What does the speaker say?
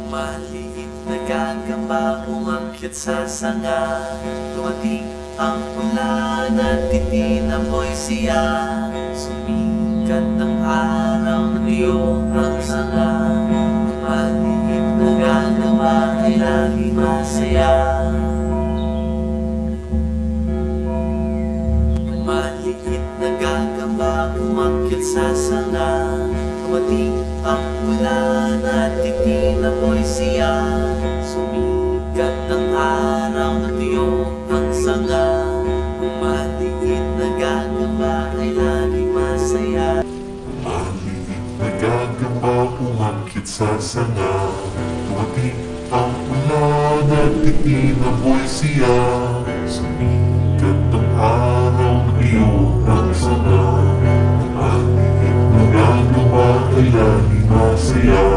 Maliit na gagamba umakyat sa sanga. Dumating ang ulan at itinamoy siya. Sumikat ng araw na tiyong ang sanga. Maliit na gagamba ay laging masaya. Maliit na gagamba umakyat sa sanga. Dumating ang ulan at itinamoy siya. Sumikat ng araw na tiyong ang sanga. Maliit na gagamba ay laging masaya. Maliit na gagamba umakyat sa sanga. Dumating ang ulan at itinamoy siya. Sumikat ng araw na tiyong ang sanga. Maliit na gagamba ay laging masaya.